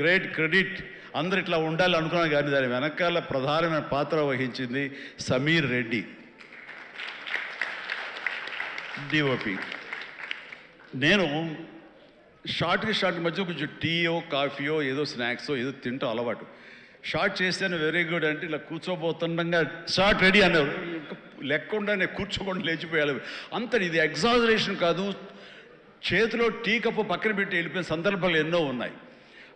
Great credit. అందరు ఇట్లా ఉండాలి అనుకున్నాను, కానీ దాని వెనకాల ప్రధానమైన పాత్ర వహించింది సమీర్ రెడ్డి, డిఓపి. నేను షార్ట్ మధ్య కొంచెం టీయో కాఫీయో ఏదో స్నాక్సో ఏదో తింటూ అలవాటు. షార్ట్ చేస్తేనే వెరీ గుడ్ అంటే ఇలా కూర్చోబోతుండగా షార్ట్ రెడీ అన్నారు. లెక్కకుండా నేను కూర్చోకుండా లేచిపోయాలి. అంత ఇది ఎగ్జాజరేషన్ కాదు, చేతిలో టీ కప్పు పక్కన పెట్టి వెళ్ళిపోయిన సందర్భాలు ఎన్నో ఉన్నాయి.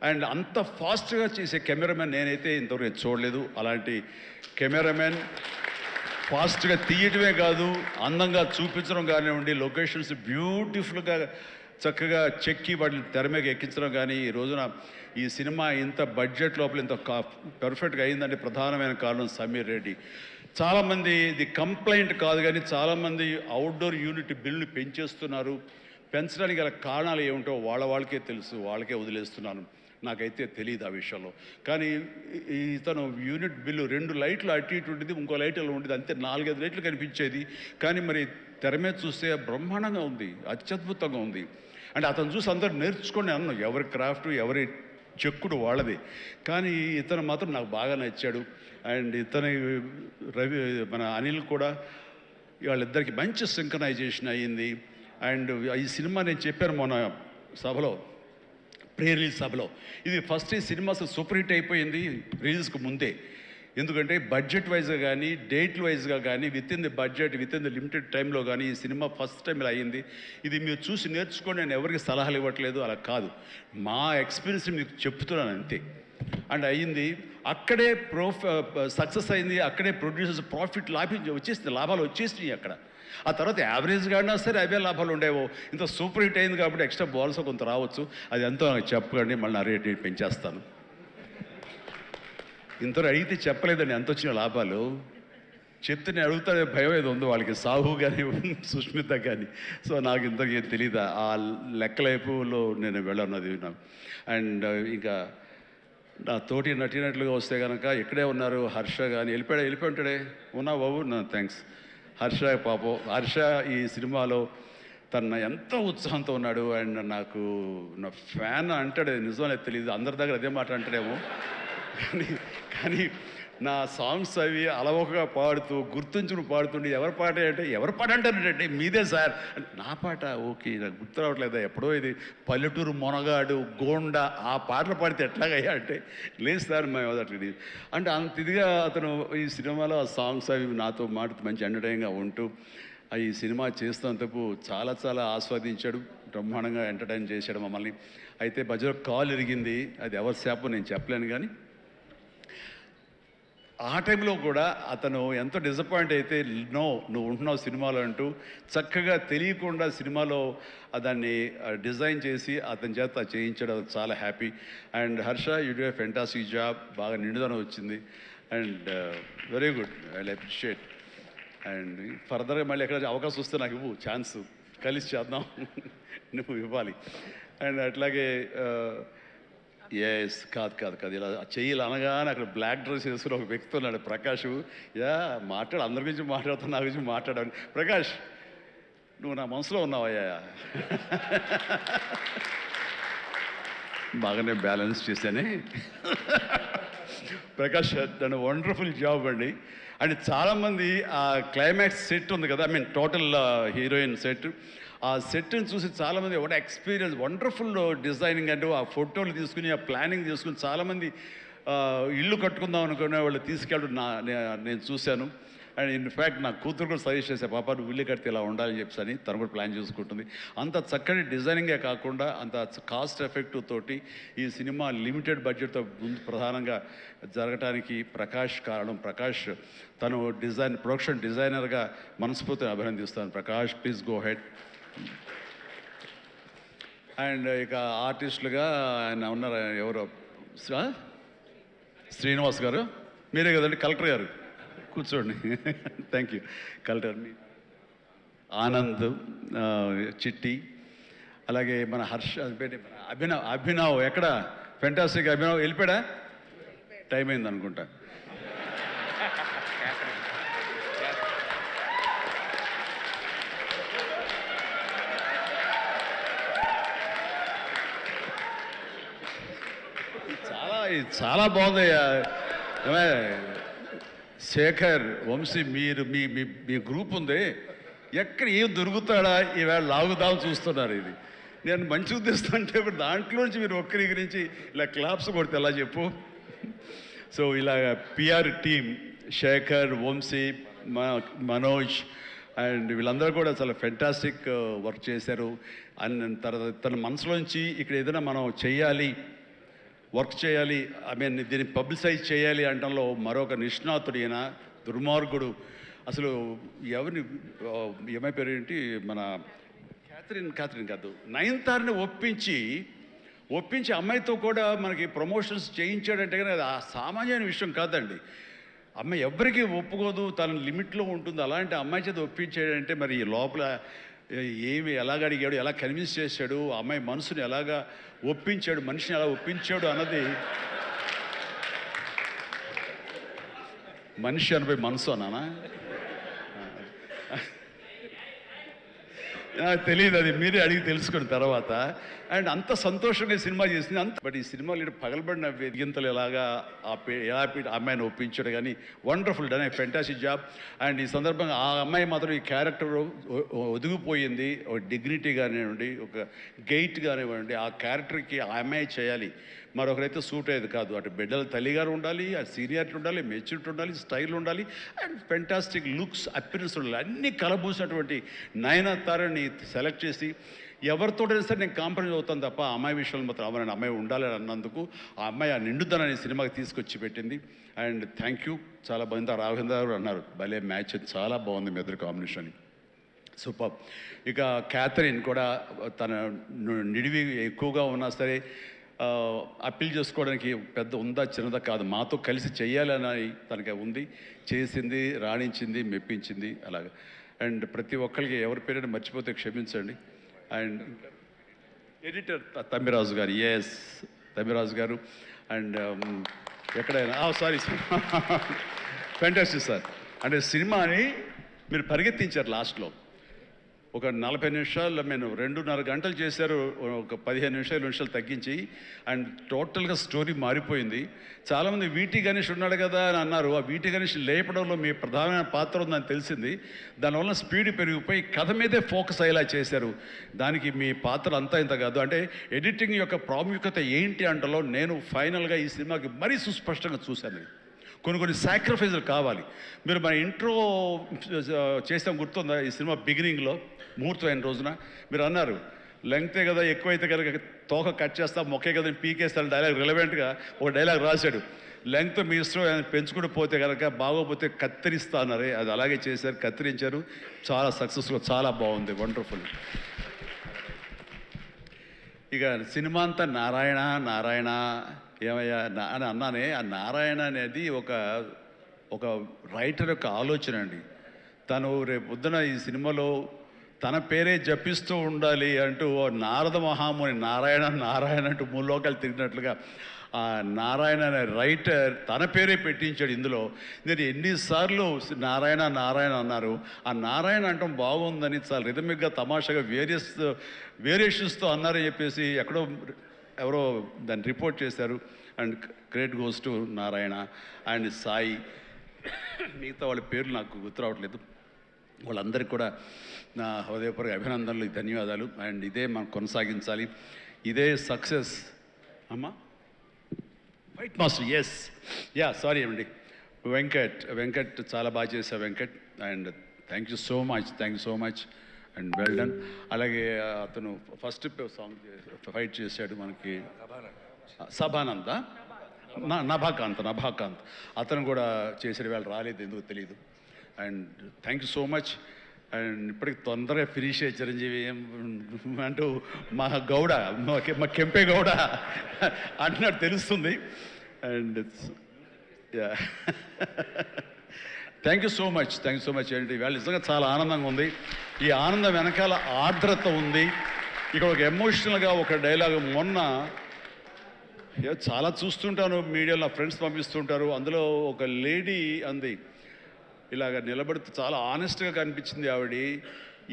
అండ్ అంత ఫాస్ట్గా చేసే కెమెరామెన్ నేనైతే ఇంతవరకు చూడలేదు. అలాంటి కెమెరామెన్ ఫాస్ట్గా తీయటమే కాదు, అందంగా చూపించడం కానివ్వండి, లొకేషన్స్ బ్యూటిఫుల్గా చక్కగా చెక్కి వాటిని తెర మీద ఎక్కించడం కానీ, ఈ రోజున ఈ సినిమా ఇంత బడ్జెట్ లోపల ఇంత పర్ఫెక్ట్గా అయిందంటే ప్రధానమైన కారణం సమీర్ రెడ్డి. చాలామంది ఇది కంప్లైంట్ కాదు, కానీ చాలామంది అవుట్డోర్ యూనిట్ బిల్లు పెంచేస్తున్నారు. పెంచడానికి గల కారణాలు ఏమిటో వాళ్ళకే తెలుసు, వాళ్ళకే వదిలేస్తున్నాను. నాకైతే తెలియదు ఆ విషయంలో. కానీ ఇతను యూనిట్ బిల్లు 2 లైట్లు అటు ఇటు ఉండేది, ఇంకో లైట్ అలా ఉండేది, అంతే 4-5 లైట్లు కనిపించేది. కానీ మరి తెర మీద చూస్తే బ్రహ్మాండంగా ఉంది, అత్యద్భుతంగా ఉంది. అంటే అతను చూసి అందరూ నేర్చుకొని అన్నాను, ఎవరి క్రాఫ్ట్ ఎవరి చెక్కుడు వాళ్ళది. కానీ ఇతను మాత్రం నాకు బాగా నచ్చాడు. అండ్ ఇతని మన అనిల్ కూడా, వాళ్ళిద్దరికి మంచి సింక్రనైజేషన్ అయ్యింది. అండ్ ఈ సినిమా నేను చెప్పాను మొన్న సభలో, ప్రీ రిలీజ్ సభలో, ఇది ఫస్ట్ ఈ సినిమా అసలు సూపర్ హిట్ అయిపోయింది రిలీజ్కి ముందే. ఎందుకంటే బడ్జెట్ వైజ్గా కానీ, డేట్ వైజ్గా కానీ, with in the budget, with in the limited టైంలో కానీ ఈ సినిమా ఫస్ట్ టైం ఇలా అయ్యింది. ఇది మీరు చూసి నేర్చుకొని నేను ఎవరికి సలహాలు ఇవ్వట్లేదు, అలా కాదు, మా ఎక్స్పీరియన్స్ మీకు చెప్తున్నాను అంతే. అండ్ అయ్యింది, అక్కడే సక్సెస్ అయింది, అక్కడే ప్రొడ్యూసర్స్ ప్రాఫిట్ వచ్చేసింది, లాభాలు వచ్చేసినాయి అక్కడ. ఆ తర్వాత యావరేజ్గా అయినా సరే అవే లాభాలు ఉండేవో. ఇంత సూపర్ హిట్ అయింది కాబట్టి ఎక్స్ట్రా బాల్స్ కొంత రావచ్చు. అది ఎంతో నాకు చెప్పకండి, మళ్ళీ నా రేట్ పెంచేస్తాను. ఇంతలో అడిగితే చెప్పలేదండి ఎంత వచ్చిన లాభాలు. చెప్తే నేను అడుగుతానే భయం ఏదో ఉంది వాళ్ళకి, సాహు కానీ సుష్మిత కానీ. సో నాకు ఇంతకీ తెలీదు, ఆ లెక్కలైపులో నేను వెళ్ళన్నది. అండ్ ఇంకా నా తోటి నటినట్లుగా వస్తే కనుక ఇక్కడే ఉన్నారు హర్ష కానీ, వెళ్ళిపోయి ఉంటాడే, ఉన్నా బాబు నా థ్యాంక్స్. హర్ష పాపం, హర్ష ఈ సినిమాలో తన ఎంతో ఉత్సాహంతో ఉన్నాడు. అండ్ నాకు నా ఫ్యాన్ అంటాడు, నిజమే తెలియదు, అందరి దగ్గర అదే మాట అంటాడేమో. కానీ నా సాంగ్స్ అవి అలవకగా పాడుతూ గుర్తుంచుకుని పాడుతుండే, ఎవరి పాట అంటే ఎవరి పాట అంటారంటే మీదే సార్ అంటే, నా పాట ఓకే నాకు గుర్తు రావట్లేదా, ఎప్పుడో ఇది పల్లెటూరు మొనగాడు గోండా ఆ పాటలు పాడితే ఎట్లాగయ్యా అంటే, లేదు సార్ మేము అట్లా అంటే అంత ఇదిగా అతను ఈ సినిమాలో ఆ సాంగ్స్ అవి నాతో మాట మంచి ఎంటర్టైన్గా ఉంటూ ఈ సినిమా చేస్తున్నందుకు చాలా చాలా ఆస్వాదించాడు, బ్రహ్మాండంగా ఎంటర్టైన్ చేశాడు మమ్మల్ని. అయితే మధ్యలో కాల్ ఇరిగింది, అది ఎవరి శాపం నేను చెప్పలేను. కానీ ఆ టైంలో కూడా అతను ఎంతో డిసప్పాయింట్ అయితే, నువ్వు ఉంటున్నావు సినిమాలో అంటూ చక్కగా తెలియకుండా సినిమాలో దాన్ని డిజైన్ చేసి అతని చేత చేయించడం, అది చాలా happy. And Harsha you do a fantastic job, బాగా నిండుదనం వచ్చింది. And very good, I appreciate. And ఫర్దర్గా మళ్ళీ ఎక్కడ అవకాశం వస్తే నాకు ఇవ్వు, ఛాన్స్ కలిసి చేద్దాం, నువ్వు ఇవ్వాలి. అండ్ అట్లాగే ఎస్ కాదు ఇలా చెయ్యాలి అనగానే అక్కడ బ్లాక్ డ్రెస్ వేసుకుని ఒక వ్యక్తి ఉన్నాడు, ప్రకాష్. మాట్లాడు, అందరి గురించి మాట్లాడుతాను, నా గురించి మాట్లాడాను. ప్రకాష్ నువ్వు నా మనసులో ఉన్నావయ్యా. బాగానే బ్యాలెన్స్ చేశానే. ప్రకాష్ దాని వండర్ఫుల్ జాబ్ అండి. అండ్ చాలామంది ఆ క్లైమాక్స్ సెట్ ఉంది కదా, టోటల్ హీరోయిన్ సెట్, ఆ సెట్ని చూసి చాలామంది ఒక ఎక్స్పీరియన్స్, వండర్ఫుల్ డిజైనింగ్ అంటే ఆ ఫోటోలు తీసుకుని ఆ ప్లానింగ్ తీసుకుని చాలామంది ఇల్లు కట్టుకుందాం అనుకునే వాళ్ళు తీసుకెళ్ళడం నేను చూశాను. అండ్ ఇన్ఫ్యాక్ట్ నా కూతురు కూడా సజెస్ట్ చేసే, పాప నువ్వు ఇల్లు కడితే ఇలా ఉండాలని చెప్పని తను కూడా ప్లాన్ చేసుకుంటుంది. అంత చక్కటి డిజైనింగే కాకుండా అంత కాస్ట్ ఎఫెక్టివ్ తోటి ఈ సినిమా లిమిటెడ్ బడ్జెట్తో ముందు ప్రధానంగా జరగటానికి ప్రకాష్ కారణం. ప్రకాష్ తను ప్రొడక్షన్ డిజైనర్గా మనస్ఫూర్తిగా అభినందిస్తాను. Prakash please go head. And ఇక ఆర్టిస్టులుగా ఆయన ఉన్నారు, ఎవరో శ్రీనివాస్ గారు, మీరే కదండి కలెక్టర్ గారు, కూర్చోండి. Thank you. కలెక్టర్ ఆనంద్, చిట్టి, అలాగే మన హర్ష, అభినవ్ ఎక్కడ ఫెంటాస్టిక్ అభినవ్ వెళ్ళిపోయాడా, టైం అయింది అనుకుంటా. ఇది చాలా బాగుందయ్యా. ఏమే, శేఖర్, వంశీ, మీరు మీ మీ మీ గ్రూప్ ఉంది, ఎక్కడ ఏం దొరుకుతాడా ఈవేళ లాగుదాం చూస్తున్నారు. ఇది నేను మంచి ఉద్దేశం అంటే ఇప్పుడు దాంట్లోంచి మీరు ఒక్కరి గురించి ఇలా క్లాప్స్ కొడితే ఎలా చెప్పు. సో ఇలా PR team Shekhar, Vamshi, Manoj and వీళ్ళందరూ కూడా చాలా ఫెంటాస్టిక్ వర్క్ చేశారు. అండ్ తర్వాత తన మనసులోంచి ఇక్కడ ఏదైనా మనం చేయాలి, వర్క్ చేయాలి, దీన్ని పబ్లిసైజ్ చేయాలి అనడంలో మరొక నిష్ణాతుడు ఈయన. దుర్మార్గుడు అసలు. ఎవరిని ఏమై పేరు ఏంటి, మన క్యాథరిన్ కాదు, నయనతారని ఒప్పించి అమ్మాయితో కూడా మనకి ప్రమోషన్స్ చేయించాడంటే కానీ అది ఆ సామాన్యమైన విషయం కాదండి. అమ్మాయి ఎవరికి ఒప్పుకోదు, తన లిమిట్లో ఉంటుంది. అలాంటి అమ్మాయి చేత ఒప్పించాడంటే మరి ఈ లోపల ఏమి ఎలాగ అడిగాడు, ఎలా కన్విన్స్ చేశాడు, అమ్మాయి మనసుని ఎలాగా ఒప్పించాడు, మనిషిని ఎలా ఒప్పించాడు అన్నది. మనిషి అనిపోయి మనసు అన్నానా, నాకు తెలియదు, అది మీరే అడిగి తెలుసుకున్న తర్వాత. అండ్ అంత సంతోషంగా సినిమా చేసింది అంత. బట్ ఈ సినిమాలో పగలబడిన వెదిగింతలు ఎలాగా ఎలా అమ్మాయిని ఒప్పించాడు కానీ wonderful done, fantastic job. And ఈ సందర్భంగా ఆ అమ్మాయి మాత్రం ఈ క్యారెక్టర్ ఒదిగిపోయింది. ఒక డిగ్నిటీ కానివ్వండి, ఒక గెయిట్ కానివ్వండి, ఆ క్యారెక్టర్కి ఆ అమ్మాయి చేయాలి. మరొకరైతే సూట్ అయ్యేది కాదు. అటు బిడ్డల తల్లిగారు ఉండాలి, అటు సీనియారిటీ ఉండాలి, మెచ్యూరిటీ ఉండాలి, స్టైల్ ఉండాలి, అండ్ ఫెంటాస్టిక్ లుక్స్, అపిరెన్స్ ఉండాలి. అన్నీ కలబూసినటువంటి నయనతారని సెలెక్ట్ చేసి ఎవరితోటైనా సరే నేను కాంప్రమైజ్ అవుతాను తప్ప ఆ అమ్మాయి విషయంలో మాత్రం అమ్మాయి అమ్మాయి ఉండాలని అన్నందుకు ఆ అమ్మాయి ఆ నిండుదనాన్ని సినిమాకి తీసుకొచ్చి పెట్టింది. And thank you. చాలా బాగుంది. రాఘవేంద్ర గారు అన్నారు భలే మ్యాచ్, చాలా బాగుంది మీ ఇద్దరు కాంబినేషన్, సూపర్. ఇక క్యాథరిన్ కూడా తన నిడివి ఎక్కువగా ఉన్నా సరే అప్పీల్ చేసుకోవడానికి పెద్ద ఉందా చిన్నదా కాదు, మాతో కలిసి చెయ్యాలని తనకి ఉంది. చేసింది, రాణించింది, మెప్పించింది అలాగా. అండ్ ప్రతి ఒక్కరికి ఎవరి పేరైనా మర్చిపోతే క్షమించండి. అండ్ ఎడిటర్ తమ్మిరాజు గారు, ఎస్ తమ్మిరాజు గారు. అండ్ ఎక్కడైనా సారీ ఫెంటాస్టిక్ సార్. అంటే సినిమాని మీరు పరిగెత్తించారు లాస్ట్లో. ఒక 40 నిమిషాలు, 2.5 గంటలు చేశారు, ఒక 15 నిమిషాలు తగ్గించి. అండ్ టోటల్గా స్టోరీ మారిపోయింది. చాలామంది వీటి గణేష్ ఉన్నాడు కదా అని అన్నారు. ఆ వీటి గణేష్ లేపడంలో మీ ప్రధానమైన పాత్ర ఉందని తెలిసింది. దానివల్ల స్పీడ్ పెరిగిపోయి కథ మీదే ఫోకస్ అయ్యేలా చేశారు. దానికి మీ పాత్ర అంతా ఇంత కాదు. అంటే ఎడిటింగ్ యొక్క ప్రాముఖ్యత ఏంటి అంటలో నేను ఫైనల్గా ఈ సినిమాకి మరీ సుస్పష్టంగా చూశాను. కొన్ని సాక్రిఫైజులు కావాలి. మీరు మన ఇంట్రో చేసాం గుర్తుందా, ఈ సినిమా బిగినింగ్లో ముహూర్తం అయిన రోజున మీరు అన్నారు లెంగ్తే కదా, ఎక్కువైతే కనుక తోక కట్ చేస్తా, మొక్కే కదా పీకేస్తాను డైలాగ్. రిలవెంట్గా ఒక డైలాగ్ రాశాడు, లెంగ్త్ మీ ఇష్టం పెంచుకుంటూ పోతే కనుక బాగోపోతే కత్తిరిస్తా అన్నారే, అది అలాగే చేశారు, కత్తిరించారు. చాలా సక్సెస్ఫుల్, చాలా బాగుంది, వండర్ఫుల్. ఇక సినిమా అంతా నారాయణ నారాయణ ఏమయ్యా అని అన్నానే. ఆ నారాయణ అనేది ఒక రైటర్ యొక్క ఆలోచన అండి. తను రేపు పొద్దున ఈ సినిమాలో తన పేరే జపిస్తూ ఉండాలి అంటూ నారద మహాముని నారాయణ నారాయణ అంటూ మూలోకాలు తిరిగినట్లుగా ఆ నారాయణ అనే రైటర్ తన పేరే పెట్టించాడు ఇందులో. నేను ఎన్నిసార్లు నారాయణ నారాయణ అన్నారు. ఆ నారాయణ అంటాం బాగుందని చాలా రిథమిక్గా తమాషాగా వేరియేషన్స్తో అన్నారని చెప్పేసి ఎవరో దాన్ని రిపోర్ట్ చేశారు. And great goes to Narayana and Sai. మిగతా వాళ్ళ పేర్లు నాకు గుర్తు రావట్లేదు. వాళ్ళందరికీ కూడా నా హృదయపూర్వక అభినందనలు, ధన్యవాదాలు. అండ్ ఇదే మనం కొనసాగించాలి, ఇదే సక్సెస్. అమ్మా వైట్ మాస్టర్, ఎస్ సారీ అండి, వెంకట్ చాలా బాగా చేశారు Venkat. And thank you so much and well done. అలాగే అతను ఫస్ట్ సాంగ్ ఫైట్ చేశాడు మనకి సభానంద, నభాకాంత్ అతను కూడా చేసాడు. వేళ రాలేదు, ఎందుకు తెలియదు. And thank you so much. And ఇప్పటికి తొందరగా ఫినిష్ అయ్యి చిరంజీవి అంటూ మా గౌడ, మా కెంపే గౌడ అంటున్నాడు తెలుస్తుంది. And thank you so much అండి. ఇవాళ నిజంగా చాలా ఆనందంగా ఉంది. ఈ ఆనందం వెనకాల ఆర్ద్రత ఉంది. ఇక్కడ ఒక ఎమోషనల్గా ఒక డైలాగ్ మొన్న చాలా చూస్తుంటాను మీడియాలో, నా ఫ్రెండ్స్ పంపిస్తుంటారు. అందులో ఒక లేడీ అంది, ఇలాగ నిలబడితే చాలా ఆనెస్ట్గా కనిపించింది ఆవిడ,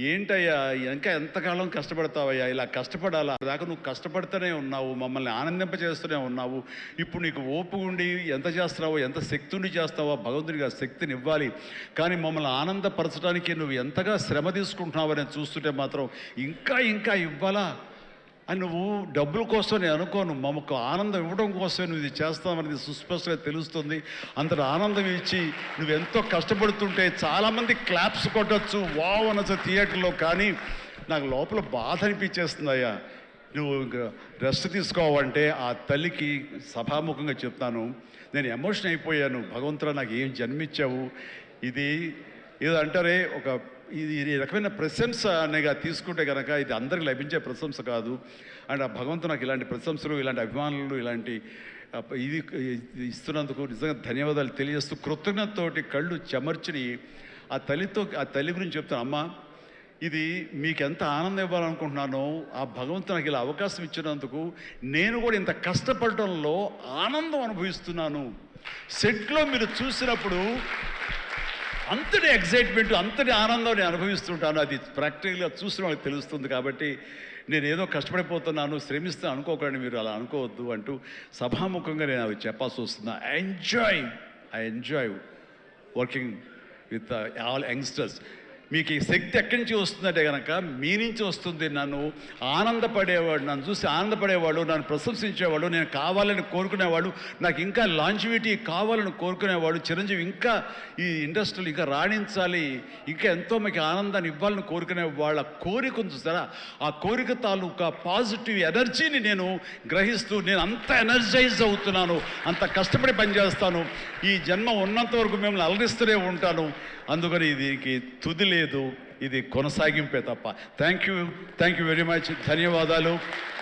ఏంటయ్యా ఇంకా ఎంతకాలం కష్టపడతావయ్యా, ఇలా కష్టపడాలా, దాకా నువ్వు కష్టపడుతూనే ఉన్నావు, మమ్మల్ని ఆనందింపజేస్తూనే ఉన్నావు, ఇప్పుడు నీకు ఓపు ఉండి ఎంత చేస్తున్నావో, ఎంత శక్తి ఉండి చేస్తావో భగవంతుడికి ఆ శక్తిని ఇవ్వాలి, కానీ మమ్మల్ని ఆనందపరచడానికి నువ్వు ఎంతగా శ్రమ తీసుకుంటున్నావు అని చూస్తుంటే మాత్రం ఇంకా ఇంకా ఇవ్వాలా అని నువ్వు డబ్బుల కోసం నేను అనుకోను, మమ్మకు ఆనందం ఇవ్వడం కోసమే నువ్వు ఇది చేస్తావనేది సుస్పష్టంగా తెలుస్తుంది. అంతటి ఆనందం ఇచ్చి నువ్వు ఎంతో కష్టపడుతుంటే చాలామంది క్లాప్స్ కొట్టచ్చు, వావ్ అనొచ్చు థియేటర్లో, కానీ నాకు లోపల బాధ అనిపించేస్తుందయ్యా. నువ్వు రెస్ట్ తీసుకోవంటే ఆ తల్లికి సభాముఖంగా చెప్తాను, నేను ఎమోషన్ అయిపోయాను. భగవంతుడా నాకు ఏం జన్మించావు, ఇది ఏదో అంటారే ఒక ఇది ఈ రకమైన ప్రశంస అనేగా తీసుకుంటే కనుక ఇది అందరికి లభించే ప్రశంస కాదు. అండ్ ఆ భగవంతుడు నాకు ఇలాంటి ప్రశంసలు, ఇలాంటి అభిమానులు, ఇలాంటి ఇది ఇస్తున్నందుకు నిజంగా ధన్యవాదాలు తెలియజేస్తూ కృతజ్ఞతతోటి కళ్ళు చెమర్చిని ఆ తల్లి గురించి చెప్తాను. అమ్మ, ఇది మీకు ఎంత ఆనందం ఇవ్వాలనుకుంటున్నానో ఆ భగవంతుడు నాకు ఇలా అవకాశం ఇచ్చినందుకు నేను కూడా ఇంత కష్టపడటంలో ఆనందం అనుభవిస్తున్నాను. సెట్లో మీరు చూసినప్పుడు అంతటి ఎగ్జైట్మెంట్, అంతటి ఆనందం నేను అనుభవిస్తుంటాను. అది ప్రాక్టికల్గా చూసిన వాళ్ళకి తెలుస్తుంది. కాబట్టి నేను ఏదో కష్టపడిపోతున్నాను, శ్రమిస్తాను అనుకోకండి, మీరు అలా అనుకోవద్దు అంటూ సభాముఖంగా నేను అవి చెప్పాల్సి వస్తుంది. I enjoy working with all youngsters. మీకు ఈ శక్తి ఎక్కడి నుంచి వస్తుందంటే కనుక మీ నుంచి వస్తుంది. నన్ను ఆనందపడేవాడు, నన్ను చూసి ఆనందపడేవాడు, నన్ను ప్రశంసించేవాడు, నేను కావాలని కోరుకునేవాడు, నాకు ఇంకా లాంజివిటీ కావాలని కోరుకునేవాడు, చిరంజీవి ఇంకా ఈ ఇండస్ట్రీలో ఇంకా రాణించాలి, ఇంకా ఎంతో మీకు ఆనందాన్ని ఇవ్వాలని కోరుకునే వాళ్ళ కోరిక ఉంది చూసారా, ఆ కోరిక తాలూకా పాజిటివ్ ఎనర్జీని నేను గ్రహిస్తూ నేను అంత ఎనర్జైజ్ అవుతున్నాను, అంత కష్టపడి పనిచేస్తాను, ఈ జన్మ ఉన్నంత వరకు మిమ్మల్ని అలరిస్తూనే ఉంటాను. అందుకని దీనికి తుది లేదు, ఇది కొనసాగింపే తప్ప. Thank you very much. ధన్యవాదాలు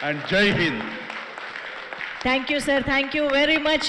అండ్ జై Hind. Thank you sir, thank you very much.